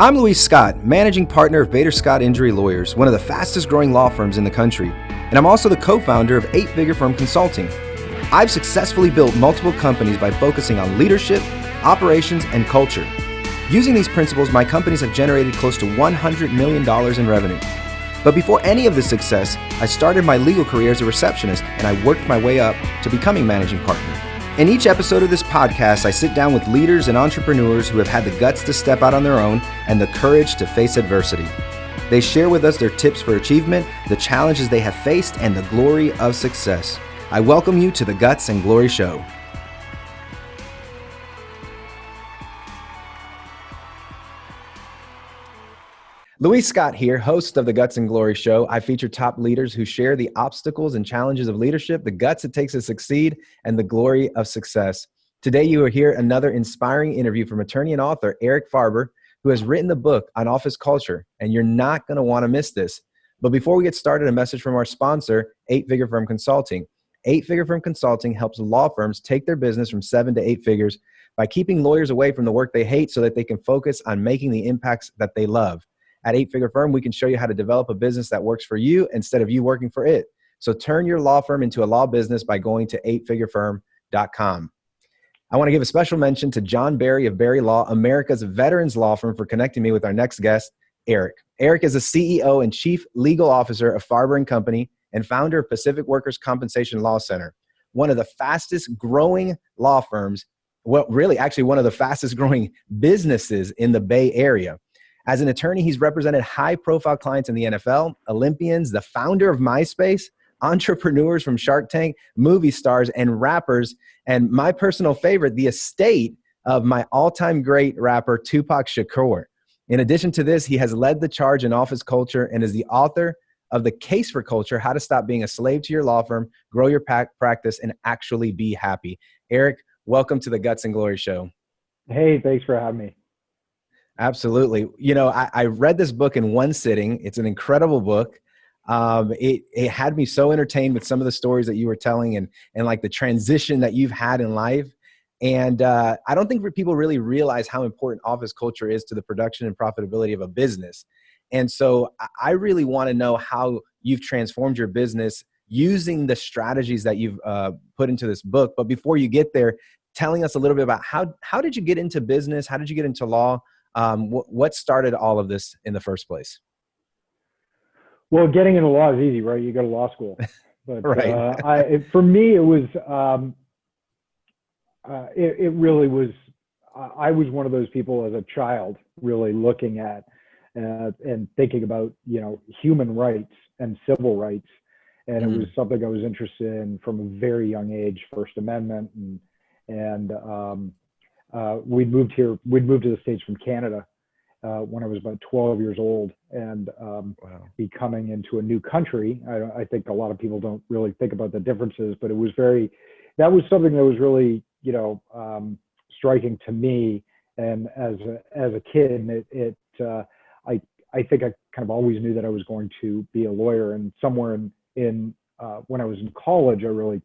I'm Luis Scott, managing partner of Bader Scott Injury Lawyers, one of the fastest growing law firms in the country, and I'm also the co-founder of 8-Figure Firm Consulting. I've successfully built multiple companies by focusing on leadership, operations, and culture. Using these principles, my companies have generated close to $100 million in revenue. But before any of this success, I started my legal career as a receptionist, and I worked my way up to becoming managing partner. In each episode of this podcast, I sit down with leaders and entrepreneurs who have had the guts to step out on their own and the courage to face adversity. They share with us their tips for achievement, the challenges they have faced, and the glory of success. I welcome you to the Guts and Glory Show. Luis Scott here, host of the Guts and Glory Show. I feature top leaders who share the obstacles and challenges of leadership, the guts it takes to succeed, and the glory of success. Today, you will hear another inspiring interview from attorney and author Eric Farber, who has written the book on office culture, and you're not going to want to miss this. But before we get started, a message from our sponsor, 8-Figure Firm Consulting. 8-Figure Firm Consulting helps law firms take their business from 7 to 8 figures by keeping lawyers away from the work they hate so that they can focus on making the impacts that they love. At 8-Figure Firm, we can show you how to develop a business that works for you instead of you working for it. So turn your law firm into a law business by going to 8figurefirm.com. I want to give a special mention to John Barry of Barry Law, America's veterans law firm, for connecting me with our next guest, Eric. Eric is the CEO and Chief Legal Officer of Farber and Company and founder of Pacific Workers' Compensation Law Center, one of the fastest growing law firms, well, really actually one of the fastest growing businesses in the Bay Area. As an attorney, he's represented high-profile clients in the NFL, Olympians, the founder of MySpace, entrepreneurs from Shark Tank, movie stars, and rappers, and my personal favorite, the estate of my all-time great rapper, Tupac Shakur. In addition to this, he has led the charge in office culture and is the author of The Case for Culture, How to Stop Being a Slave to Your Law Firm, Grow Your Practice, and Actually Be Happy. Eric, welcome to the Guts and Glory Show. Hey, thanks for having me. Absolutely. You know, I read this book in one sitting. It's an incredible book. It had me so entertained with some of the stories that you were telling and like the transition that you've had in life. And I don't think people really realize how important office culture is to the production and profitability of a business. And so I really want to know how you've transformed your business using the strategies that you've put into this book. But before you get there, telling us a little bit about how did you get into business? How did you get into law? What started all of this in the first place? Well, getting into law is easy, right? You go to law school. But right. For me, it was, it really was, I was one of those people as a child really looking at and thinking about, human rights and civil rights. And it was something I was interested in from a very young age, First Amendment. We'd moved to the States from Canada when I was about 12 years old, and becoming into a new country. I think a lot of people don't really think about the differences, but that was something that was really, striking to me. And as a kid, I think I kind of always knew that I was going to be a lawyer. And somewhere in when I was in college, I really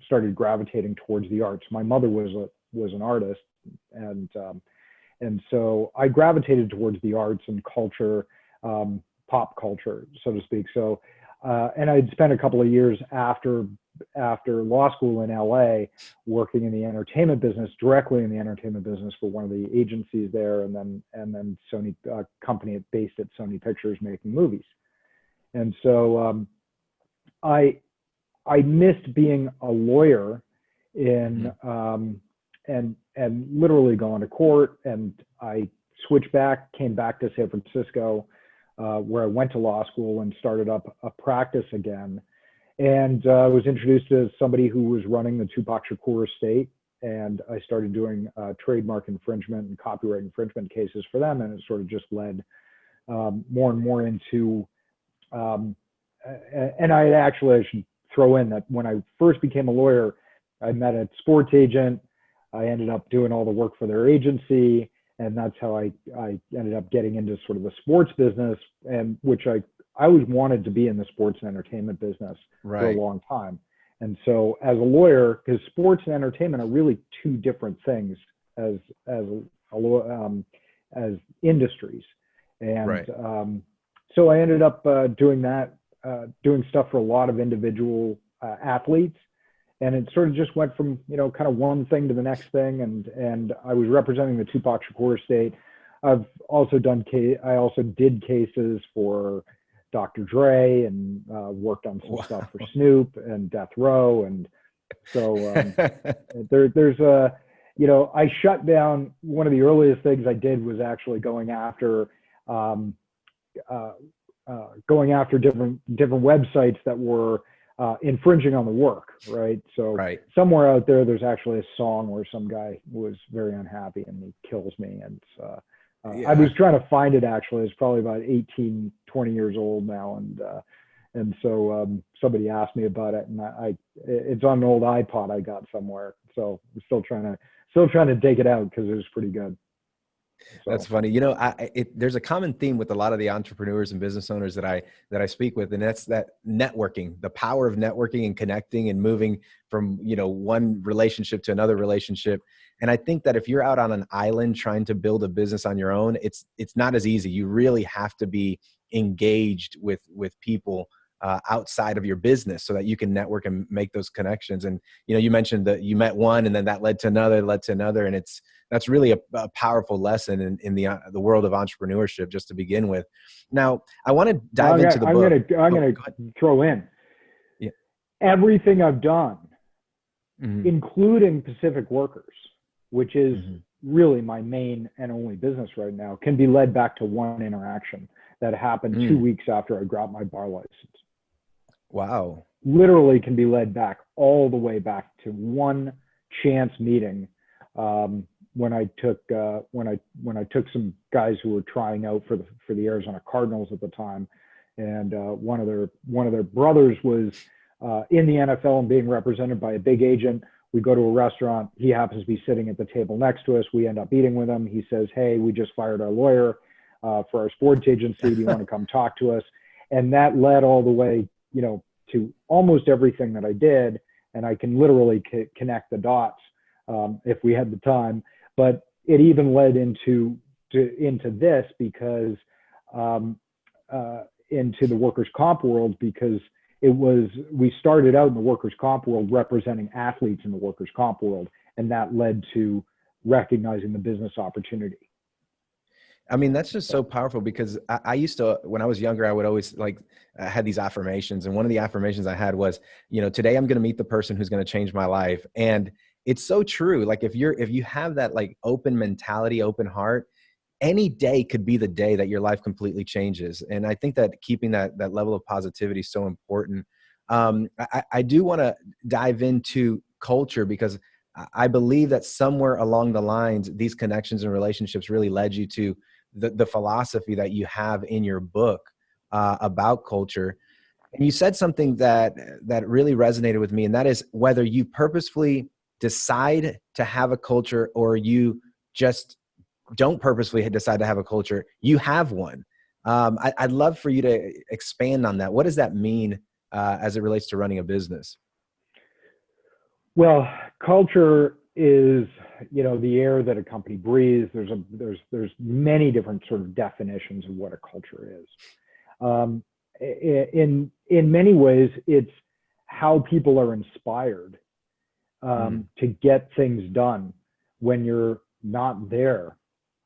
started gravitating towards the arts. My mother was an artist, and so I gravitated towards the arts and culture, pop culture, so to speak. So, and I'd spent a couple of years after law school in LA working in the entertainment business, directly in the entertainment business for one of the agencies there, and then Sony company based at Sony Pictures making movies. And so I missed being a lawyer in and literally going to court. And I came back to San Francisco, where I went to law school and started up a practice again. And was introduced to somebody who was running the Tupac Shakur estate. And I started doing trademark infringement and copyright infringement cases for them. And it sort of just led more and more into, and I should throw in that when I first became a lawyer, I met a sports agent. I ended up doing all the work for their agency, and that's how I ended up getting into sort of the sports business, and which I always wanted to be in the sports and entertainment business for a long time. And so as a lawyer, because sports and entertainment are really two different things, as as industries. And Right. so I ended up doing that, doing stuff for a lot of individual athletes. And it sort of just went from, kind of one thing to the next thing. And I was representing the Tupac Shakur estate. I've also I also did cases for Dr. Dre and worked on some stuff for Snoop and Death Row. And so there's a, I shut down. One of the earliest things I did was actually going after different websites that were infringing on the work, right? So somewhere out there's actually a song where some guy was very unhappy and he kills me. And I was trying to find it, actually. It's probably about 18, 20 years old now. And so somebody asked me about it, and it's on an old iPod I got somewhere. So I'm still trying to dig it out because it was pretty good. So. That's funny. There's a common theme with a lot of the entrepreneurs and business owners that I speak with, and that's that networking, the power of networking and connecting and moving from, one relationship to another relationship. And I think that if you're out on an island trying to build a business on your own, it's not as easy. You really have to be engaged with people outside of your business so that you can network and make those connections. And, you mentioned that you met one and then that led to another. And that's really a powerful lesson in the world of entrepreneurship, just to begin with. Now, I want to dive into the book. I'm going to throw in everything I've done, including Pacific Workers, which is really my main and only business right now, can be led back to one interaction that happened 2 weeks after I got my bar license. Wow. Literally can be led back all the way back to one chance meeting when I took some guys who were trying out for the Arizona Cardinals at the time, and one of their brothers was in the NFL and being represented by a big agent. We go to a restaurant. He happens to be sitting at the table next to us. We end up eating with him. He says, "Hey, we just fired our lawyer for our sports agency. Do you want to come talk to us?" And that led all the way, to almost everything that I did. And I can literally connect the dots if we had the time. But it even led into this because into the workers' comp world, because we started out in the workers' comp world representing athletes in the workers' comp world, and that led to recognizing the business opportunity. I mean, that's just so powerful, because I used to, when I was younger, I would always I had these affirmations. And one of the affirmations I had was, today I'm going to meet the person who's going to change my life. And it's so true. Like if you have that open mentality, open heart, any day could be the day that your life completely changes. And I think that keeping that level of positivity is so important. I do want to dive into culture, because I believe that somewhere along the lines, these connections and relationships really led you to the philosophy that you have in your book about culture. And you said something that really resonated with me, and that is whether you purposefully decide to have a culture or you just don't purposefully decide to have a culture, you have one. I'd love for you to expand on that. What does that mean as it relates to running a business? Well, culture is, the air that a company breathes. There's many different sort of definitions of what a culture is. In many ways, it's how people are inspired to get things done when you're not there,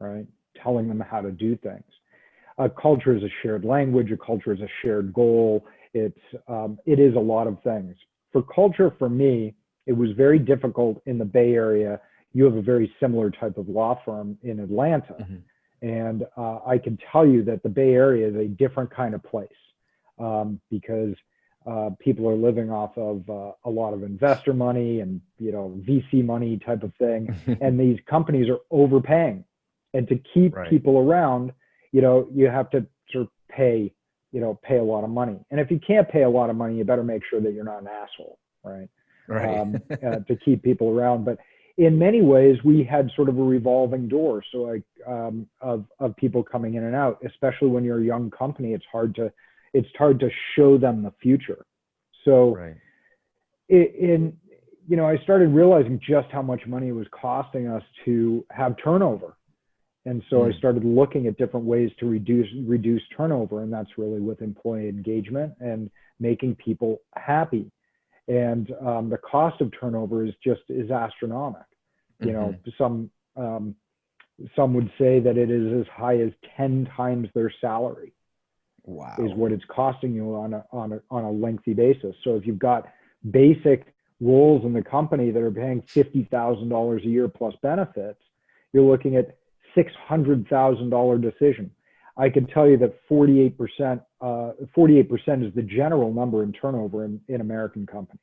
right? Telling them how to do things. A culture is a shared language. A culture is a shared goal. It is a lot of things. For culture, for me, it was very difficult in the Bay Area. You have a very similar type of law firm in Atlanta. And I can tell you that the Bay Area is a different kind of place because people are living off of a lot of investor money and, VC money type of thing. And these companies are overpaying. And to keep people around, you have to sort of pay a lot of money. And if you can't pay a lot of money, you better make sure that you're not an asshole, right? To keep people around. But in many ways, we had sort of a revolving door. So of people coming in and out, especially when you're a young company, it's hard to show them the future. So I started realizing just how much money it was costing us to have turnover. And so I started looking at different ways to reduce turnover, and that's really with employee engagement and making people happy. And the cost of turnover is astronomical. You know, some would say that it is as high as 10 times their salary. Wow. Is what it's costing you on a lengthy basis. So if you've got basic roles in the company that are paying $50,000 a year plus benefits, you're looking at $600,000 decision. I can tell you that 48% is the general number in turnover in American companies.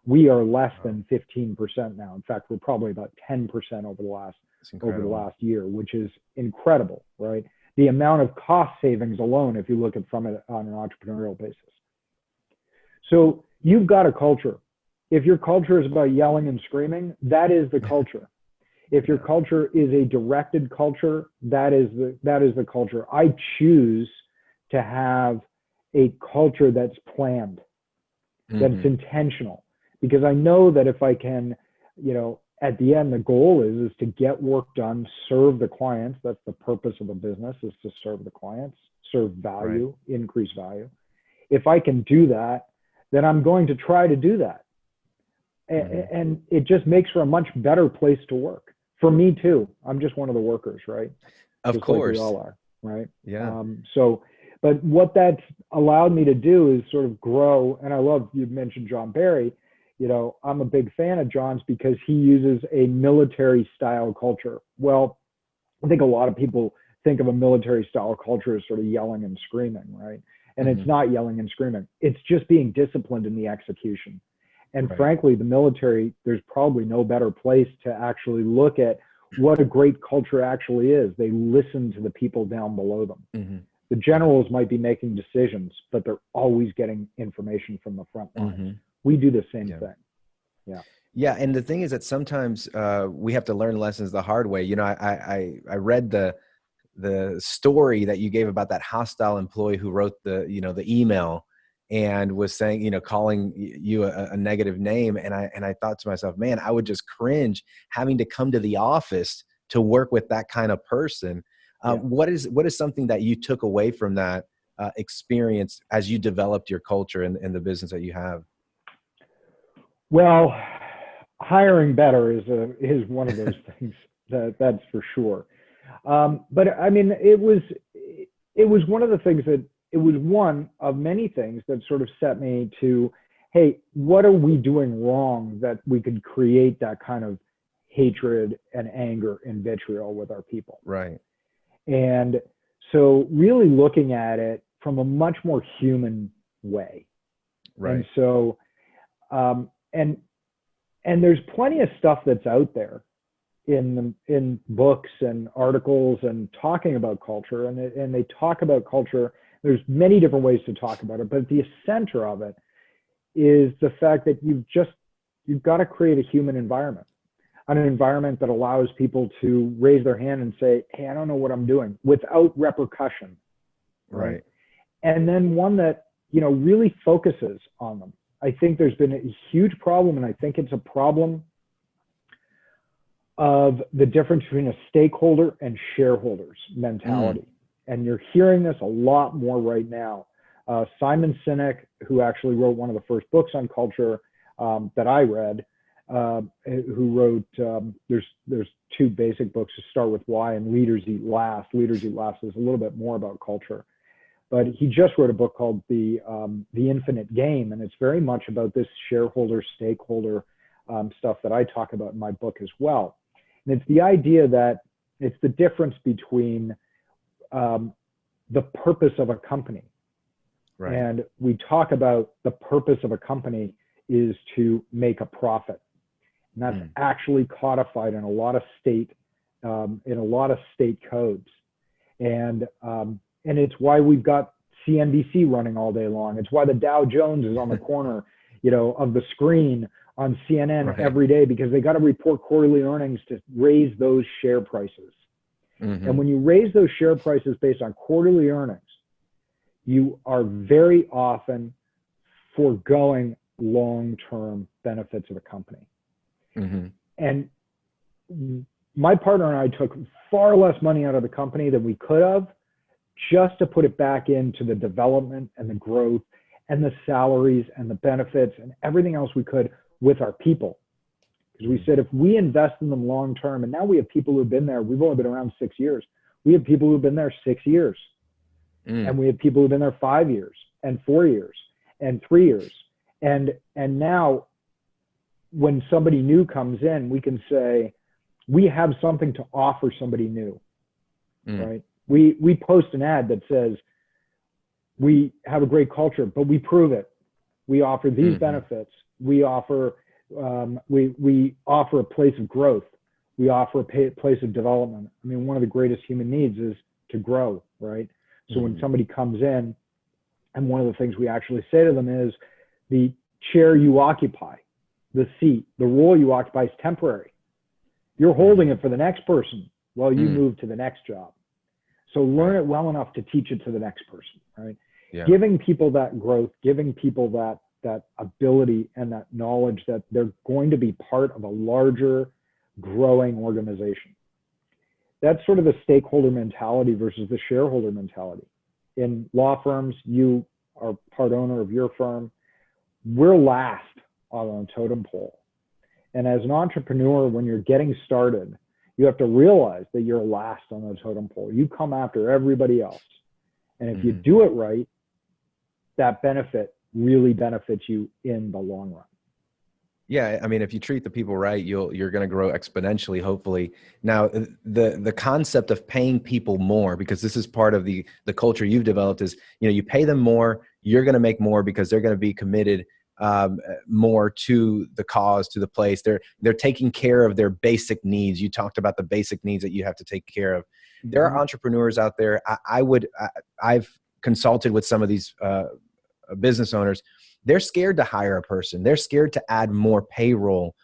We are less than 15% now. In fact, we're probably about 10% over the last year, which is incredible, right? The amount of cost savings alone, if you look at from it on an entrepreneurial basis. So you've got a culture. If your culture is about yelling and screaming, that is the culture. If your culture is a directed culture, that is the culture. I choose to have a culture that's planned, that's intentional, because I know that if I can, you know, at the end, the goal is to get work done, serve the clients. That's the purpose of a business, is to serve the clients, serve value, increase value. If I can do that, then I'm going to try to do that. And it just makes for a much better place to work. For me too. I'm just one of the workers, right? Of course. Like we all are, right? Yeah. But what that's allowed me to do is sort of grow. And I love, you mentioned John Barry. You know, I'm a big fan of John's because he uses a military style culture. Well, I think a lot of people think of a military style culture as sort of yelling and screaming, right? And it's not yelling and screaming. It's just being disciplined in the execution. And frankly, the military, there's probably no better place to actually look at what a great culture actually is. They listen to the people down below them. The generals might be making decisions, but they're always getting information from the front lines. We do the same thing. Yeah. And the thing is that sometimes we have to learn lessons the hard way. You know, I read the story that you gave about that hostile employee who wrote the email and was saying, you know, calling you a negative name. And I thought to myself, man, I would just cringe having to come to the office to work with that kind of person. What is something that you took away from that experience as you developed your culture in the business that you have? Well, hiring better is one of those things. That's for sure. But I mean, it was one of the things that, it was one of many things that sort of set me to, hey, what are we doing wrong that we could create that kind of hatred and anger and vitriol with our people? Right. And so really looking at it from a much more human way. Right. And so, and there's plenty of stuff that's out there in books and articles and talking about culture, and they talk about culture. There's many different ways to talk about it, but the center of it is the fact that you've got to create a human environment, an environment that allows people to raise their hand and say, hey, I don't know what I'm doing, without repercussion. Right. And then one that, you know, really focuses on them. I think there's been a huge problem, and I think it's a problem of the difference between a stakeholder and shareholders mentality. And you're hearing this a lot more right now. Simon Sinek, who actually wrote one of the first books on culture that I read, who wrote, there's two basic books, to Start With Why and Leaders Eat Last. Leaders Eat Last is a little bit more about culture. But he just wrote a book called The Infinite Game, and it's very much about this shareholder, stakeholder stuff that I talk about in my book as well. And it's the idea that it's the difference between the purpose of a company. Right. And we talk about the purpose of a company is to make a profit. And that's actually codified in a lot of state codes. And it's why we've got CNBC running all day long. It's why the Dow Jones is on the corner, you know, of the screen on CNN every day, because they got to report quarterly earnings to raise those share prices. And when you raise those share prices based on quarterly earnings, you are very often foregoing long-term benefits of a company. And my partner and I took far less money out of the company than we could have, just to put it back into the development and the growth and the salaries and the benefits and everything else we could with our people. Because we said, if we invest in them long term, and now we have people who've been there, we've only been around 6 years. We have people who've been there 6 years. And we have people who've been there 5 years and 4 years and 3 years. And now when somebody new comes in, we can say, we have something to offer somebody new, right? We post an ad that says, we have a great culture, but we prove it. We offer these benefits. We offer, we offer a place of growth. We offer a place of development. I mean, one of the greatest human needs is to grow, right? So when somebody comes in, and one of the things we actually say to them is, the chair you occupy, the seat, the role you occupy is temporary. You're holding it for the next person while you move to the next job. So learn it well enough to teach it to the next person, right? Yeah. Giving people that growth, giving people that ability and that knowledge that they're going to be part of a larger, growing organization. That's sort of the stakeholder mentality versus the shareholder mentality. In law firms, you are part owner of your firm. We're last on the totem pole. And as an entrepreneur, when you're getting started, you have to realize that you're last on the totem pole. You come after everybody else. And if you do it right, that benefit really benefits you in the long run. Yeah, I mean, if you treat the people right, you're going to grow exponentially, hopefully. Now, the concept of paying people more, because this is part of the culture you've developed, is, you know, you pay them more, you're going to make more because they're going to be committed more to the cause, to the place. They're taking care of their basic needs. You talked about the basic needs that you have to take care of. There are entrepreneurs out there. I've consulted with some of these business owners. They're scared to hire a person. They're scared to add more payroll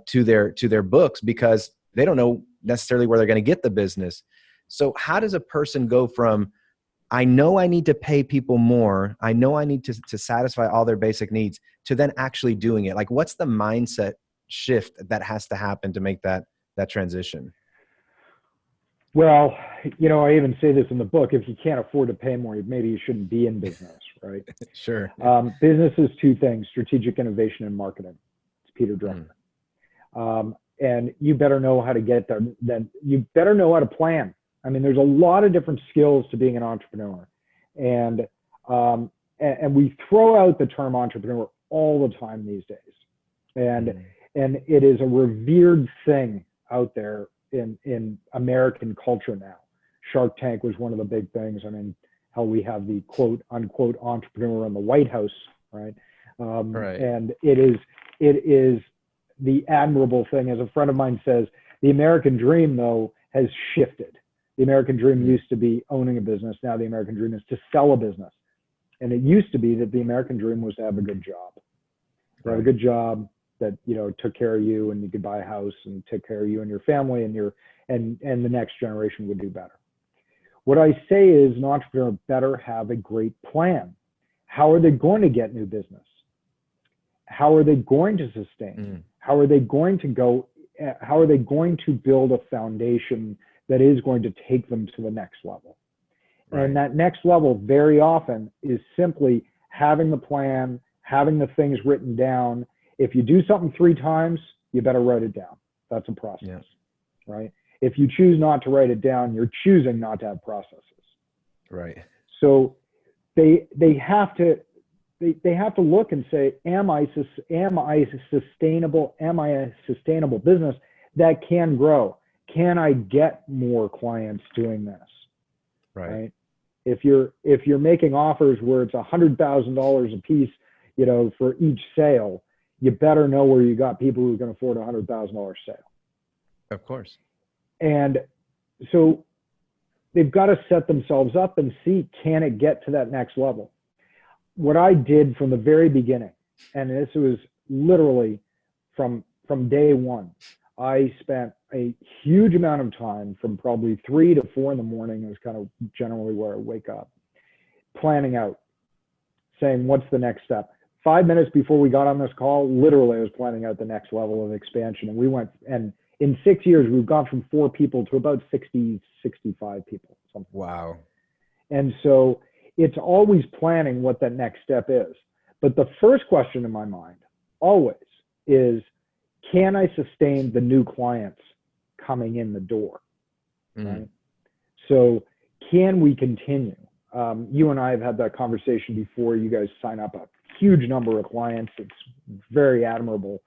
to their books because they don't know necessarily where they're going to get the business. So how does a person go from, I know I need to pay people more, I know I need to satisfy all their basic needs, to then actually doing it? Like, what's the mindset shift that has to happen to make that transition? Well, you know, I even say this in the book: if you can't afford to pay more, maybe you shouldn't be in business, right? Sure. Business is two things: strategic innovation and marketing. It's Peter Drucker. And you better know how to get there. Then you better know how to plan. I mean, there's a lot of different skills to being an entrepreneur, and we throw out the term entrepreneur all the time these days, and it is a revered thing out there in American culture now. Shark Tank was one of the big things. I mean, how we have the quote unquote entrepreneur in the White House, right? And it is the admirable thing. As a friend of mine says, the American dream, though, has shifted. The American dream used to be owning a business. Now the American dream is to sell a business. And it used to be that the American dream was to have a good job. To have a good job that, you know, took care of you, and you could buy a house and take care of you and your family, and the next generation would do better. What I say is, an entrepreneur better have a great plan. How are they going to get new business? How are they going to sustain? How are they going to go? How are they going to build a foundation that is going to take them to the next level? And that next level very often is simply having the plan, having the things written down. If you do something 3 times, you better write it down. That's a process, right? If you choose not to write it down, you're choosing not to have processes. Right. So they have to look and say, am I a sustainable business that can grow? Can I get more clients doing this? Right. If you're making offers where it's $100,000 a piece, you know, for each sale, you better know where you got people who can afford a $100,000 sale. Of course. And so they've got to set themselves up and see, can it get to that next level? What I did from the very beginning, and this was literally from day one, I spent a huge amount of time from probably 3 to 4 in the morning, is kind of generally where I wake up, planning out, saying, what's the next step? 5 minutes before we got on this call, literally I was planning out the next level of expansion. And we went, and In 6 years, we've gone from 4 people to about 60, 65 people. Something. Wow. And so it's always planning what that next step is. But the first question in my mind always is, can I sustain the new clients coming in the door? Right? So can we continue? You and I have had that conversation before. You guys sign up a huge number of clients. It's very admirable.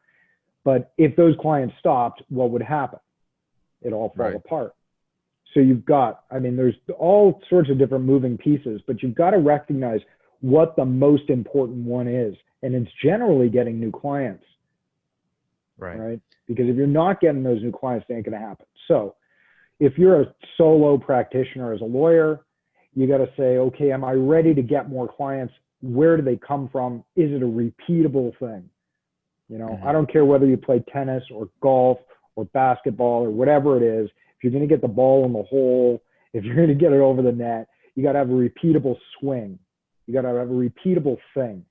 But if those clients stopped, what would happen? It all fall apart. So you've got, I mean, there's all sorts of different moving pieces, but you've got to recognize what the most important one is. And it's generally getting new clients. Right? Because if you're not getting those new clients, it ain't going to happen. So if you're a solo practitioner as a lawyer, you got to say, okay, am I ready to get more clients? Where do they come from? Is it a repeatable thing? You know, I don't care whether you play tennis or golf or basketball or whatever it is. If you're going to get the ball in the hole, if you're going to get it over the net, you got to have a repeatable swing. You got to have a repeatable thing,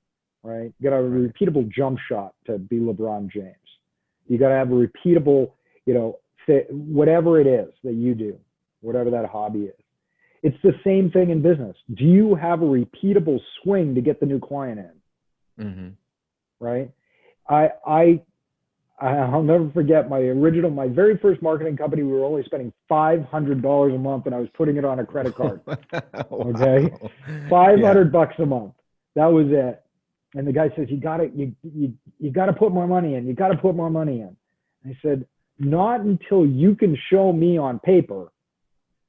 right? You got to have a repeatable jump shot to be LeBron James. You got to have a repeatable, you know, whatever it is that you do, whatever that hobby is. It's the same thing in business. Do you have a repeatable swing to get the new client in? Right? I'll never forget my very first marketing company. We were only spending $500 a month, and I was putting it on a credit card. Okay, $500 a month. That was it. And the guy says, you gotta put more money in. You gotta put more money in. And I said, not until you can show me on paper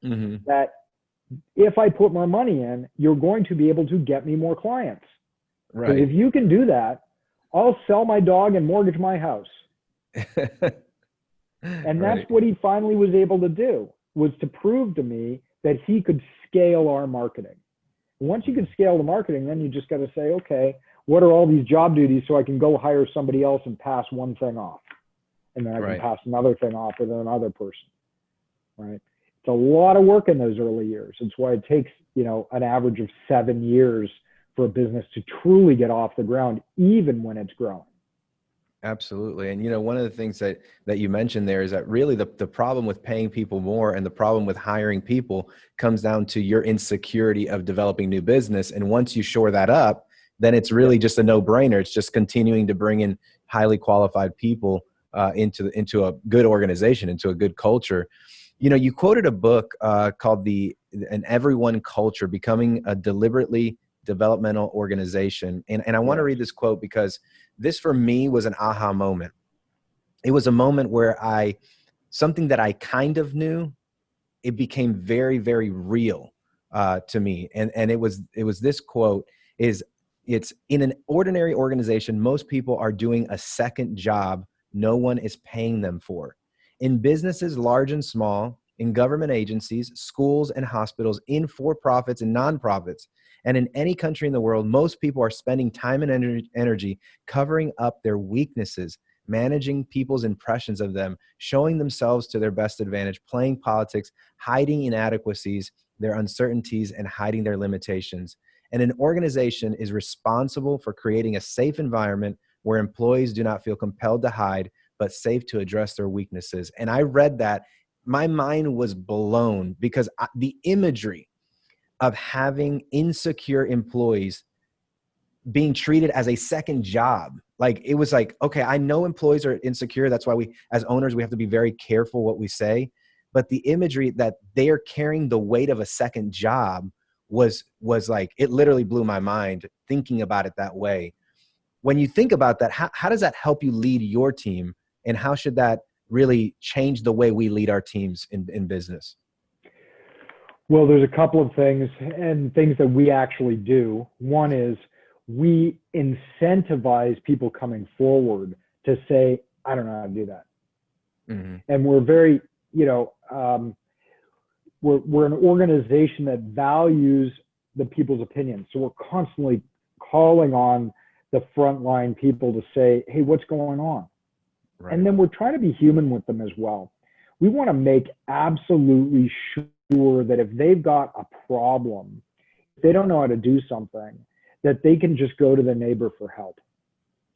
that if I put more money in, you're going to be able to get me more clients. Right. If you can do that, I'll sell my dog and mortgage my house. And that's what he finally was able to do, was to prove to me that he could scale our marketing. Once you can scale the marketing, then you just got to say, okay, what are all these job duties so I can go hire somebody else and pass one thing off? And then I can pass another thing off with another person, right? It's a lot of work in those early years. It's why it takes, you know, an average of 7 years for a business to truly get off the ground, even when it's growing. Absolutely. And, you know, one of the things that you mentioned there is that really the problem with paying people more and the problem with hiring people comes down to your insecurity of developing new business. And once you shore that up, then it's really just a no-brainer. It's just continuing to bring in highly qualified people into a good organization, into a good culture. You know, you quoted a book called An Everyone Culture, Becoming a Deliberately Developmental Organization. And I want to read this quote because this for me was an aha moment. It was a moment where something that I kind of knew, it became very, very real to me. And it was this quote it's in an ordinary organization, most people are doing a second job no one is paying them for. In businesses large and small, in government agencies, schools and hospitals, in for-profits and nonprofits, and in any country in the world, most people are spending time and energy covering up their weaknesses, managing people's impressions of them, showing themselves to their best advantage, playing politics, hiding inadequacies, their uncertainties, and hiding their limitations. And an organization is responsible for creating a safe environment where employees do not feel compelled to hide, but safe to address their weaknesses. And I read that, my mind was blown because the imagery of having insecure employees being treated as a second job, like it was like, okay, I know employees are insecure. That's why we, as owners, we have to be very careful what we say. But the imagery that they are carrying the weight of a second job was like, it literally blew my mind thinking about it that way. When you think about that, how does that help you lead your team? And how should that really change the way we lead our teams in business? Well, there's a couple of things and things that we actually do. One is we incentivize people coming forward to say, I don't know how to do that. And we're very, you know, we're an organization that values the people's opinions. So we're constantly calling on the frontline people to say, hey, what's going on? Right. And then we're trying to be human with them as well. We want to make absolutely sure that if they've got a problem, if they don't know how to do something, that they can just go to the neighbor for help,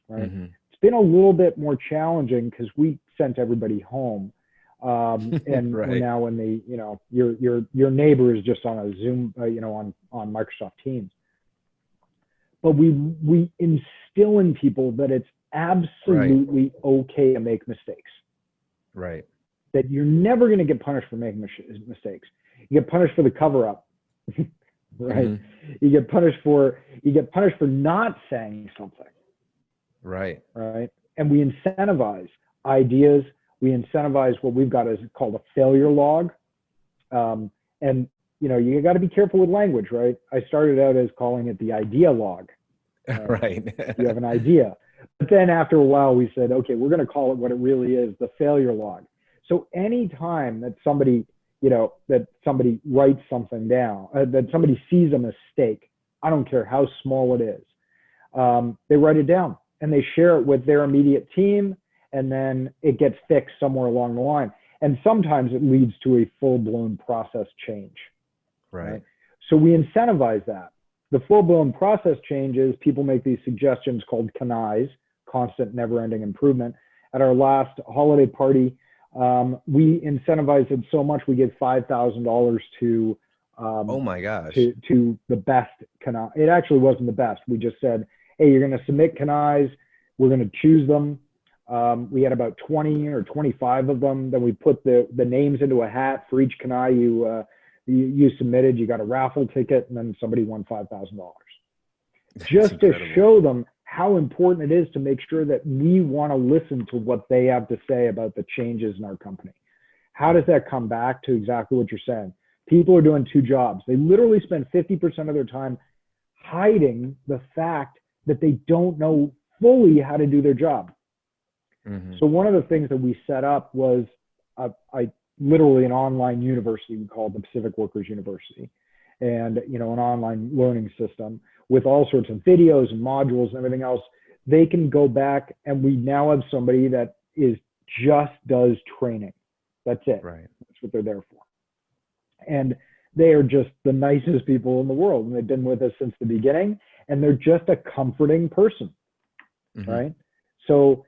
right? It's been a little bit more challenging because we sent everybody home. And we're Right. now in the, your neighbor is just on a Zoom, on Microsoft Teams. But we instill in people that it's absolutely okay to make mistakes. Right. That you're never going to get punished for making mistakes. You get punished for the cover up, right? Mm-hmm. You get punished for not saying something. Right. Right. And we incentivize ideas. We incentivize what we've got is called a failure log. And you got to be careful with language, right? I started out as calling it the idea log. Right. You have an idea. But then after a while, we said, okay, we're going to call it what it really is, the failure log. So anytime that somebody writes something down, that somebody sees a mistake, I don't care how small it is, they write it down and they share it with their immediate team, and then it gets fixed somewhere along the line. And sometimes it leads to a full-blown process change. Right. So we incentivize that. The full-blown process changes, people make these suggestions called CANIs, constant never-ending improvement. At our last holiday party, we incentivized it so much we gave $5,000 to oh my gosh, to the best CANI. It actually wasn't the best. We just said, hey, you're going to submit CANIs. We're going to choose them. We had about 20 or 25 of them. Then we put the names into a hat for each CANI you submitted. You got a raffle ticket, and then somebody won $5,000. Just to show them how important it is to make sure that we want to listen to what they have to say about the changes in our company. How does that come back to exactly what you're saying? People are doing two jobs. They literally spend 50% of their time hiding the fact that they don't know fully how to do their job. Mm-hmm. So one of the things that we set up was literally an online university called the Pacific Workers University, and an online learning system with all sorts of videos and modules and everything else. They can go back, and we now have somebody that just does training. That's it. Right. That's what they're there for. And they are just the nicest people in the world, and they've been with us since the beginning, and they're just a comforting person. Mm-hmm. Right? So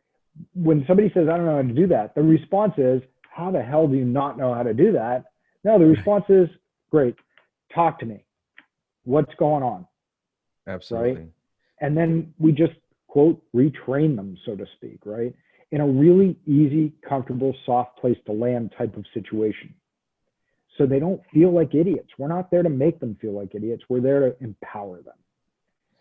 when somebody says, I don't know how to do that, the response is, how the hell do you not know how to do that? No, the response is, great, talk to me. What's going on? Absolutely. Right? And then we just, quote, retrain them, so to speak, right? In a really easy, comfortable, soft place to land type of situation. So they don't feel like idiots. We're not there to make them feel like idiots. We're there to empower them.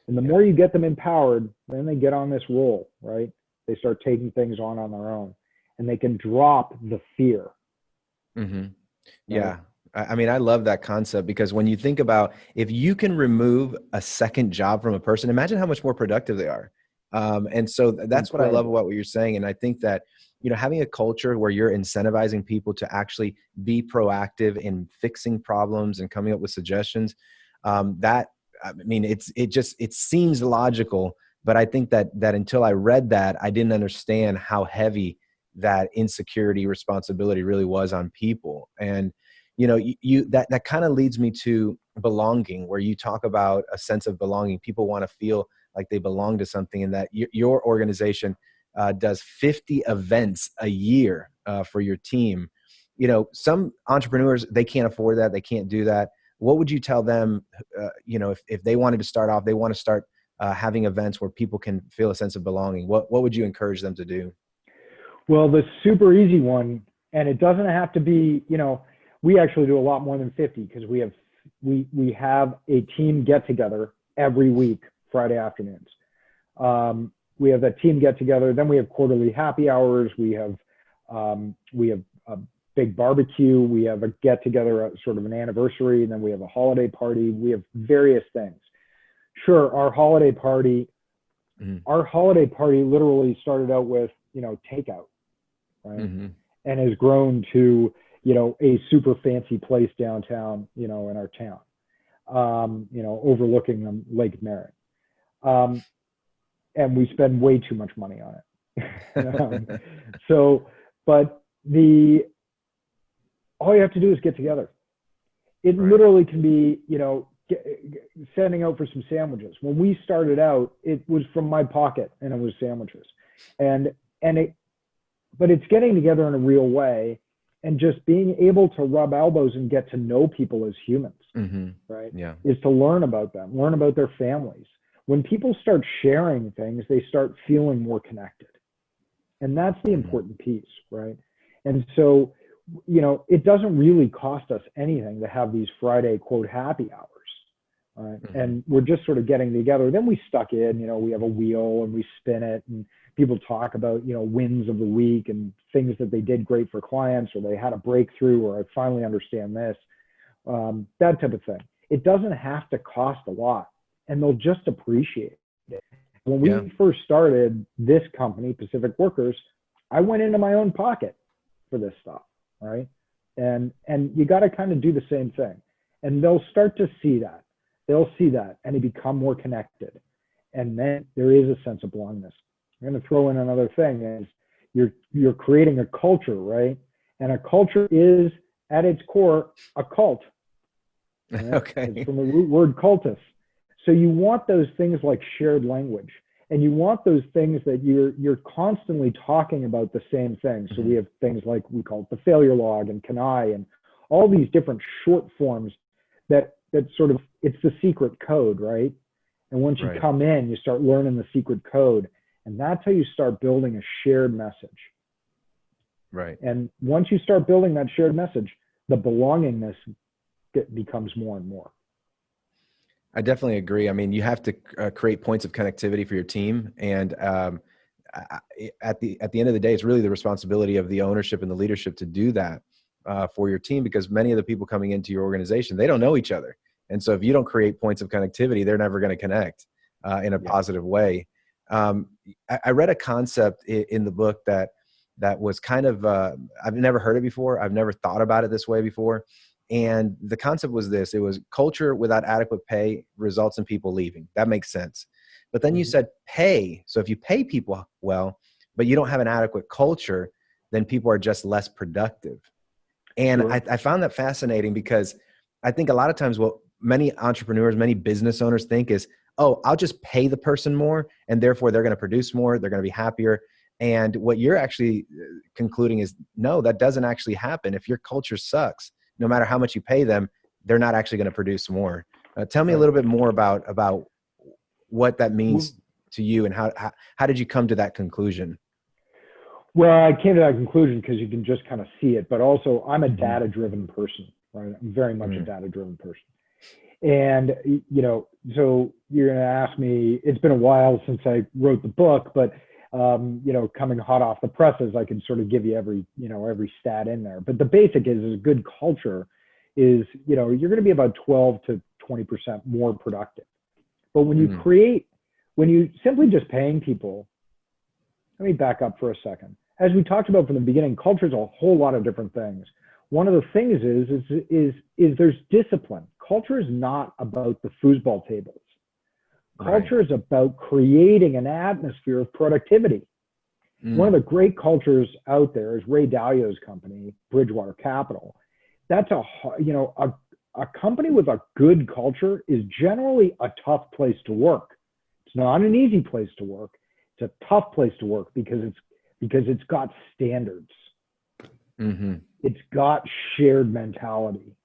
And the more you get them empowered, then they get on this roll, right? They start taking things on their own, and they can drop the fear. Mm-hmm. Yeah. Right? I mean, I love that concept, because when you think about, if you can remove a second job from a person, imagine how much more productive they are. And so that's Incredible. What I love about what you're saying. And I think that, having a culture where you're incentivizing people to actually be proactive in fixing problems and coming up with suggestions, it seems logical, but I think that until I read that, I didn't understand how heavy that insecurity responsibility really was on people. And that kind of leads me to belonging, where you talk about a sense of belonging. People want to feel like they belong to something, and that your organization does 50 events a year for your team. Some entrepreneurs, they can't afford that. They can't do that. What would you tell them, if they wanted to start off, they want to start having events where people can feel a sense of belonging? What would you encourage them to do? Well, the super easy one, and it doesn't have to be, we actually do a lot more than 50, because we have a team get together every week, Friday afternoons. We have that team get together. Then we have quarterly happy hours. We have a big barbecue. We have a get together, sort of an anniversary, and then we have a holiday party. We have various things. Sure, our holiday party literally started out with, takeout, right? Mm-hmm. And has grown to, a super fancy place downtown, in our town, overlooking Lake Merritt. And we spend way too much money on it. But all you have to do is get together. It right. literally can be, sending out for some sandwiches. When we started out, it was from my pocket, and it was sandwiches. But it's getting together in a real way. and just being able to rub elbows and get to know people as humans, right? Yeah. Is to learn about them, learn about their families. When people start sharing things, they start feeling more connected. And that's the important piece, right? And so, it doesn't really cost us anything to have these Friday, quote, happy hours, right? And we're just sort of getting together. Then we stuck in, we have a wheel and we spin it, and people talk about, wins of the week and things that they did great for clients, or they had a breakthrough, or I finally understand this, that type of thing. It doesn't have to cost a lot, and they'll just appreciate it. When we first started this company, Pacific Workers, I went into my own pocket for this stuff, right? And you got to kind of do the same thing. And they'll start to see that. They'll see that, and they become more connected. And then there is a sense of belongingness. I'm going to throw in another thing is you're creating a culture, right? And a culture is, at its core, a cult. Right? Okay. It's from the root word cultus. So you want those things like shared language, and you want those things that you're constantly talking about the same thing. So we have things like, we call it the failure log and Kanai and all these different short forms that sort of, it's the secret code, right? And once you come in, you start learning the secret code, and that's how you start building a shared message. Right. And once you start building that shared message, the belongingness becomes more and more. I definitely agree. I mean, you have to create points of connectivity for your team. And at the end of the day, it's really the responsibility of the ownership and the leadership to do that for your team, because many of the people coming into your organization, they don't know each other. And so if you don't create points of connectivity, they're never going to connect in a positive way. I read a concept in the book that was kind of, I've never heard it before. I've never thought about it this way before. And the concept was this: it was culture without adequate pay results in people leaving. That makes sense. But then you said pay. So if you pay people well, but you don't have an adequate culture, then people are just less productive. And I found that fascinating, because I think a lot of times what many entrepreneurs, many business owners think is, oh, I'll just pay the person more, and therefore they're going to produce more, they're going to be happier. And what you're actually concluding is, no, that doesn't actually happen. If your culture sucks, no matter how much you pay them, they're not actually going to produce more. Tell me a little bit more about what that means to you, and how did you come to that conclusion? Well, I came to that conclusion because you can just kind of see it, but also I'm a data-driven person, right? I'm very much a data-driven person. And, so you're going to ask me, it's been a while since I wrote the book, but, coming hot off the presses, I can sort of give you every stat in there. But the basic is a good culture is, you're going to be about 12 to 20% more productive. But when you simply just paying people, let me back up for a second. As we talked about from the beginning, culture is a whole lot of different things. One of the things is there's discipline. Culture is not about the foosball tables. Culture is about creating an atmosphere of productivity. One of the great cultures out there is Ray Dalio's company, Bridgewater Capital. That's a company with a good culture is generally a tough place to work. It's not an easy place to work. It's a tough place to work because it's got standards. It's got shared mentality.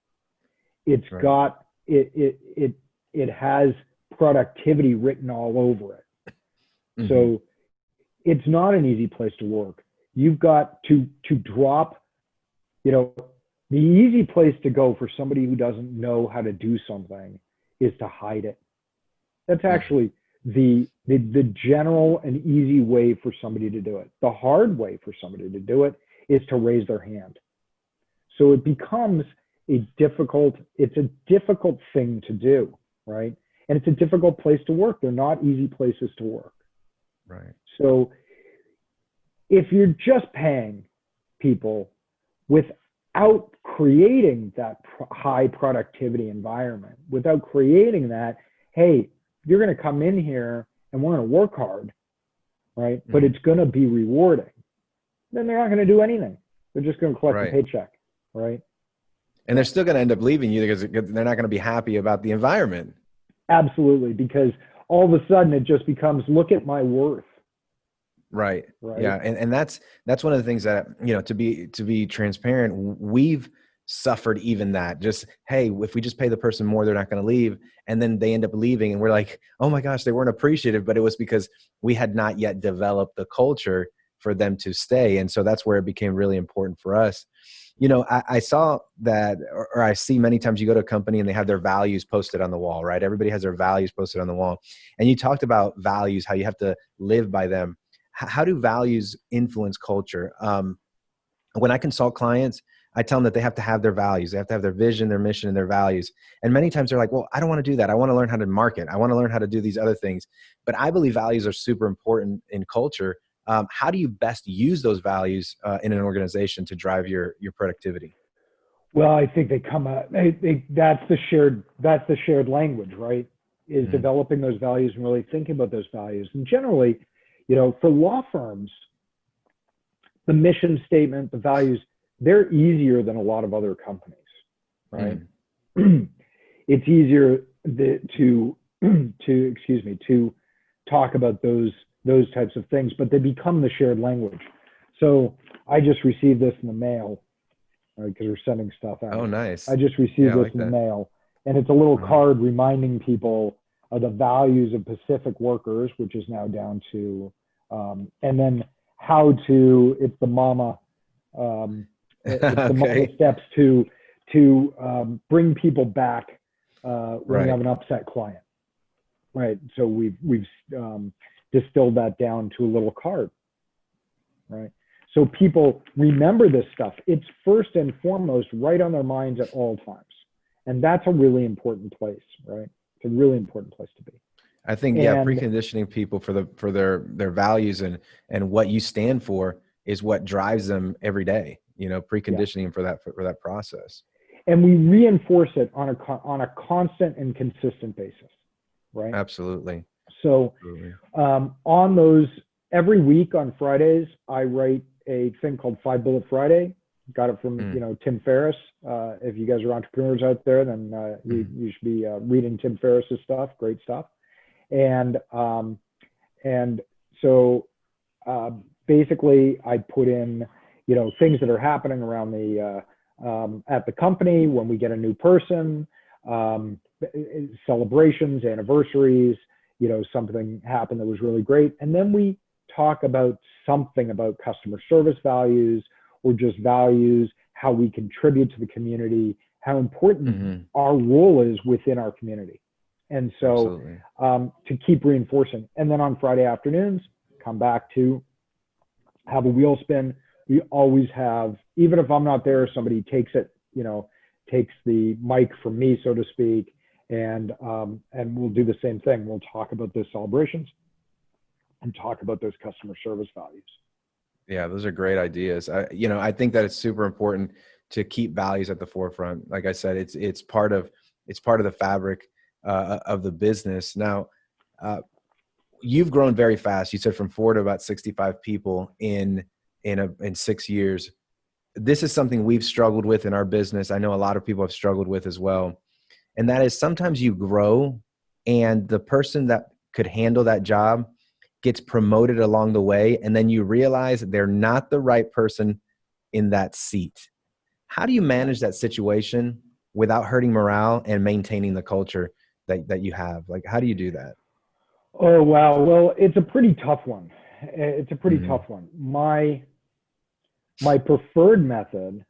It's got it has productivity written all over it. So it's not an easy place to work. You've got to drop, the easy place to go for somebody who doesn't know how to do something is to hide it. That's actually the general and easy way for somebody to do it. The hard way for somebody to do it is to raise their hand. So it becomes it's a difficult thing to do, right? And it's a difficult place to work. They're not easy places to work. Right. So if you're just paying people without creating that high productivity environment, without creating that, hey, you're going to come in here and we're going to work hard, right? But it's going to be rewarding. Then they're not going to do anything. They're just going to collect a paycheck, right? And they're still going to end up leaving you because they're not going to be happy about the environment. Absolutely, because all of a sudden it just becomes, look at my worth. Right. right? Yeah. And that's one of the things that, to be transparent, we've suffered even that. Just, hey, if we just pay the person more, they're not going to leave. And then they end up leaving. And we're like, oh my gosh, they weren't appreciative, but it was because we had not yet developed the culture for them to stay. And so that's where it became really important for us. I saw that, or I see many times you go to a company and they have their values posted on the wall, right? Everybody has their values posted on the wall. And you talked about values, how you have to live by them. How do values influence culture? When I consult clients, I tell them that they have to have their values. They have to have their vision, their mission, and their values. And many times they're like, well, I don't want to do that. I want to learn how to market. I want to learn how to do these other things. But I believe values are super important in culture. How do you best use those values in an organization to drive your productivity? Well, I think they come out. That's the shared language, right? Is Mm-hmm. developing those values and really thinking about those values. And generally, for law firms, the mission statement, the values, they're easier than a lot of other companies, right? It's easier to talk about those types of things, but they become the shared language. So I just received this in the mail, because we're sending stuff out. Oh, nice. I just received this in the mail, and it's a little card reminding people of the values of Pacific workers, which is now down to, and then it's the mama, it's the mama steps to bring people back when you have an upset client, right? So we've distilled that down to a little card, right? So people remember this stuff. It's first and foremost right on their minds at all times. And that's a really important place, right? It's a really important place to be. I think, preconditioning people for their values and what you stand for is what drives them every day, preconditioning for that process. And we reinforce it on a constant and consistent basis, right? Absolutely. So on those, every week on Fridays, I write a thing called 5 Bullet Friday. Got it from Tim Ferriss. If you guys are entrepreneurs out there, then you should be reading Tim Ferriss's stuff. Great stuff. And so basically, I put in things that are happening around the at the company when we get a new person, celebrations, anniversaries. Something happened that was really great, and then we talk about something about customer service values or just values, how we contribute to the community, how important our role is within our community. And so to keep reinforcing. And then on Friday afternoons, come back to have a wheel spin. We always have, even if I'm not there, somebody takes it, takes the mic from me, so to speak, and we'll do the same thing. We'll talk about those celebrations and talk about those customer service values. Yeah, those are great ideas. I think that it's super important to keep values at the forefront. Like I said, it's part of the fabric of the business. Now, you've grown very fast. You said from 4 to about 65 people in 6 years. This is something we've struggled with in our business. I know a lot of people have struggled with as well. And that is sometimes you grow and the person that could handle that job gets promoted along the way. And then you realize they're not the right person in that seat. How do you manage that situation without hurting morale and maintaining the culture that you have? Like, how do you do that? Oh, wow. Well, it's a pretty tough one. It's a pretty tough one. My preferred method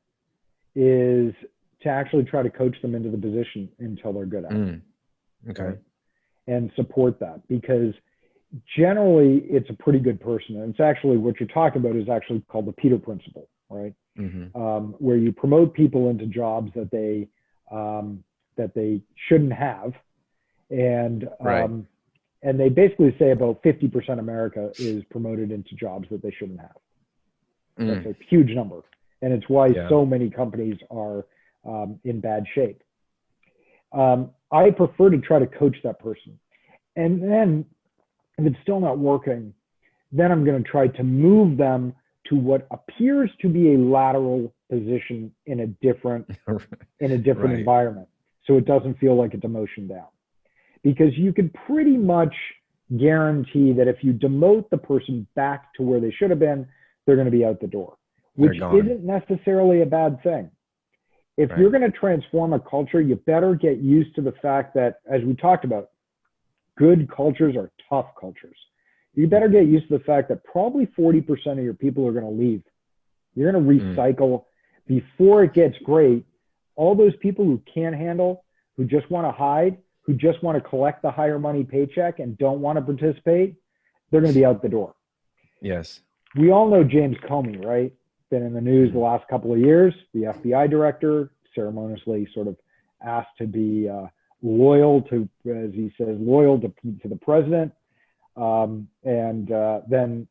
is to actually try to coach them into the position until they're good at it. Okay. Right? And support that, because generally it's a pretty good person. And it's actually, what you're talking about is actually called the Peter Principle, right? Where you promote people into jobs that they shouldn't have. And they basically say about 50% of America is promoted into jobs that they shouldn't have. That's a huge number. And it's why so many companies are in bad shape. I prefer to try to coach that person. And then if it's still not working, then I'm going to try to move them to what appears to be a lateral position in a different environment. So it doesn't feel like a demotion down. Because you could pretty much guarantee that if you demote the person back to where they should have been, they're going to be out the door, which isn't necessarily a bad thing. If you're going to transform a culture, you better get used to the fact that, as we talked about, good cultures are tough cultures. You better get used to the fact that probably 40% of your people are going to leave. You're going to recycle before it gets great. All those people who can't handle, who just want to hide, who just want to collect the higher money paycheck and don't want to participate, they're going to be out the door. Yes. We all know James Comey, right? Been in the news the last couple of years. The FBI director, ceremoniously sort of asked to be loyal to, as he says, loyal to the president, and then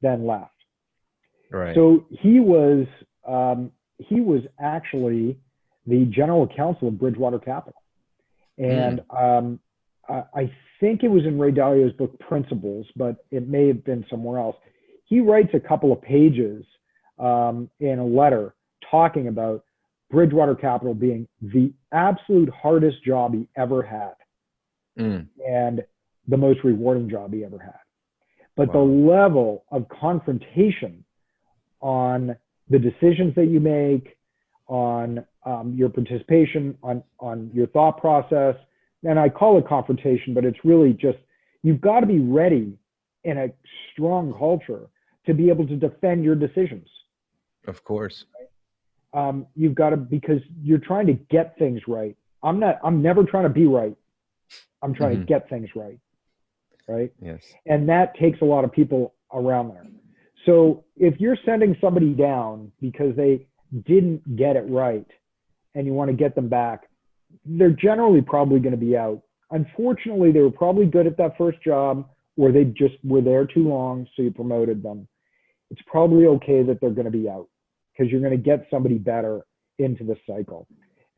left. Right. So he was actually the general counsel of Bridgewater Capital. And I think it was in Ray Dalio's book, Principles, but it may have been somewhere else. He writes a couple of pages in a letter talking about Bridgewater Capital being the absolute hardest job he ever had and the most rewarding job he ever had. But the level of confrontation on the decisions that you make, on your participation, on your thought process, and I call it confrontation, but it's really just, you've got to be ready in a strong culture to be able to defend your decisions. Of course. You've got to, because you're trying to get things right. I'm never trying to be right. I'm trying to get things right. Right. Yes. And that takes a lot of people around there. So if you're sending somebody down because they didn't get it right and you want to get them back, they're generally probably going to be out. Unfortunately, they were probably good at that first job, or they just were there too long, so you promoted them. It's probably okay that they're going to be out because you're going to get somebody better into the cycle.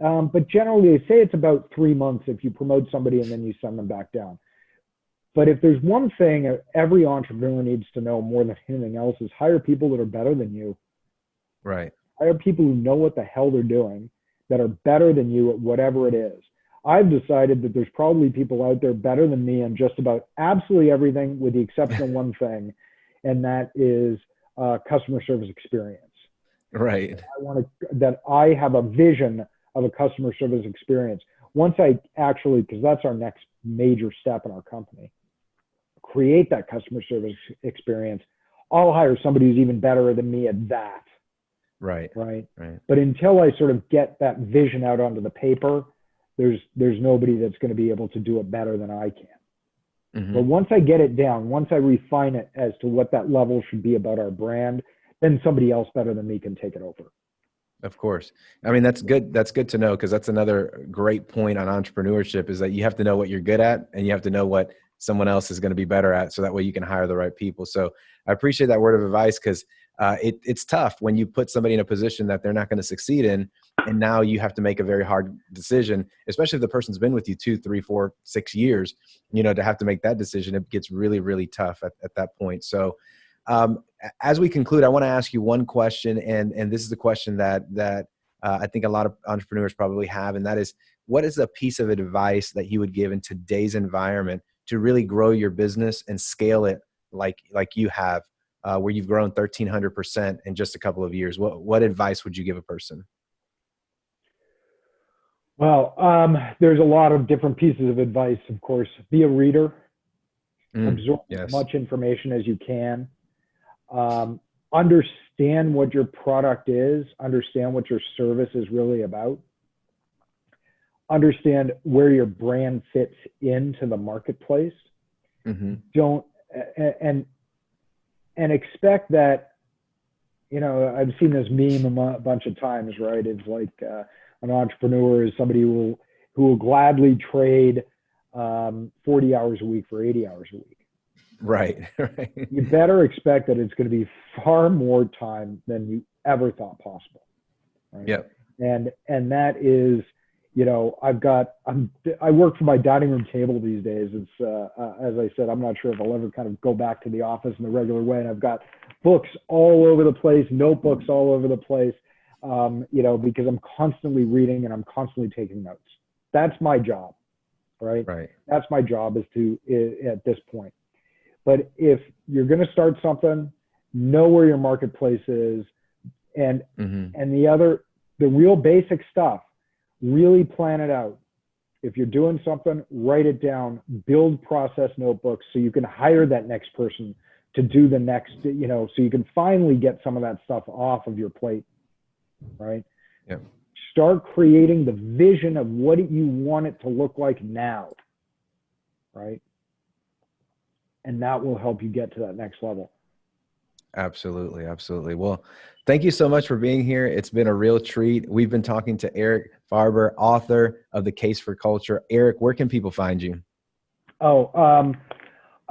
But generally, they say it's about 3 months if you promote somebody and then you send them back down. But if there's one thing every entrepreneur needs to know more than anything else is hire people that are better than you. Right. Hire people who know what the hell they're doing, that are better than you at whatever it is. I've decided that there's probably people out there better than me on just about absolutely everything, with the exception of one thing, and that is customer service experience. Right. I have a vision of a customer service experience. Once I actually, because that's our next major step in our company, create that customer service experience, I'll hire somebody who's even better than me at that. Right. Right. Right. But until I sort of get that vision out onto the paper, there's nobody that's going to be able to do it better than I can. But once I get it down, once I refine it as to what that level should be about our brand, then somebody else better than me can take it over. Of course. I mean, that's good. That's good to know, because that's another great point on entrepreneurship, is that you have to know what you're good at and you have to know what someone else is going to be better at, so that way you can hire the right people. So I appreciate that word of advice, because it's tough when you put somebody in a position that they're not going to succeed in, and now you have to make a very hard decision, especially if the person's been with you 2, 3, 4, 6 years, to have to make that decision. It gets really, really tough at that point. So as we conclude, I want to ask you one question, and this is the question that I think a lot of entrepreneurs probably have, and that is, what is a piece of advice that you would give in today's environment to really grow your business and scale it like you have, where you've grown 1,300% in just a couple of years? What advice would you give a person? Well, there's a lot of different pieces of advice, of course. Be a reader, absorb as much information as you can. Understand what your product is, understand what your service is really about, understand where your brand fits into the marketplace. Don't, and expect that, I've seen this meme a bunch of times, right? It's like an entrepreneur is somebody who will gladly trade 40 hours a week for 80 hours a week. Right. You better expect that it's going to be far more time than you ever thought possible. Right? Yep. And that is, I work from my dining room table these days. It's, as I said, I'm not sure if I'll ever kind of go back to the office in the regular way. And I've got books all over the place, notebooks all over the place, because I'm constantly reading and I'm constantly taking notes. That's my job. right? Right. That's my job at this point. But if you're going to start something, know where your marketplace is, and the real basic stuff, really plan it out. If you're doing something, write it down, build process notebooks so you can hire that next person to do the next, so you can finally get some of that stuff off of your plate, right? Yep. Start creating the vision of what you want it to look like now, right? And that will help you get to that next level. Absolutely. Absolutely. Well, thank you so much for being here. It's been a real treat. We've been talking to Eric Farber, author of The Case for Culture. Eric, where can people find you? I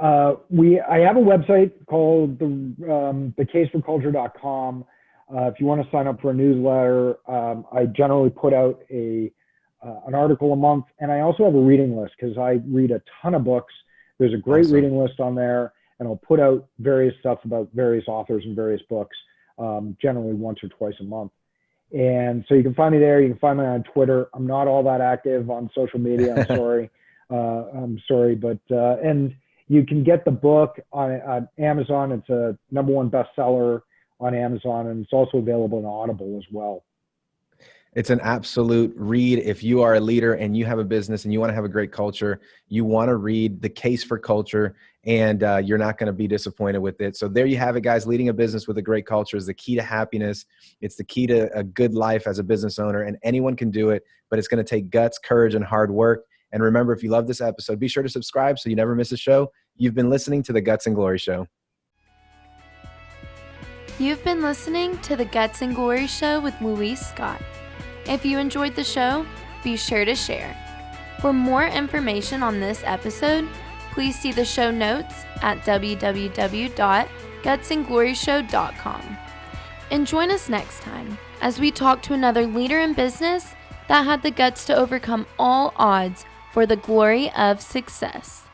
have a website called thecaseforculture.com. If you want to sign up for a newsletter, I generally put out an article a month, and I also have a reading list because I read a ton of books. There's a great reading list on there, and I'll put out various stuff about various authors and various books, generally once or twice a month. And so you can find me there. You can find me on Twitter. I'm not all that active on social media. I'm sorry. But and you can get the book on Amazon. It's a #1 bestseller on Amazon, and it's also available in Audible as well. It's an absolute read. If you are a leader and you have a business and you want to have a great culture, you want to read The Case for Culture, and you're not going to be disappointed with it. So there you have it, guys. Leading a business with a great culture is the key to happiness. It's the key to a good life as a business owner, and anyone can do it, but it's going to take guts, courage, and hard work. And remember, if you love this episode, be sure to subscribe so you never miss a show. You've been listening to The Guts and Glory Show. You've been listening to The Guts and Glory Show with Luis Scott. If you enjoyed the show, be sure to share. For more information on this episode, please see the show notes at www.gutsandgloryshow.com. And join us next time as we talk to another leader in business that had the guts to overcome all odds for the glory of success.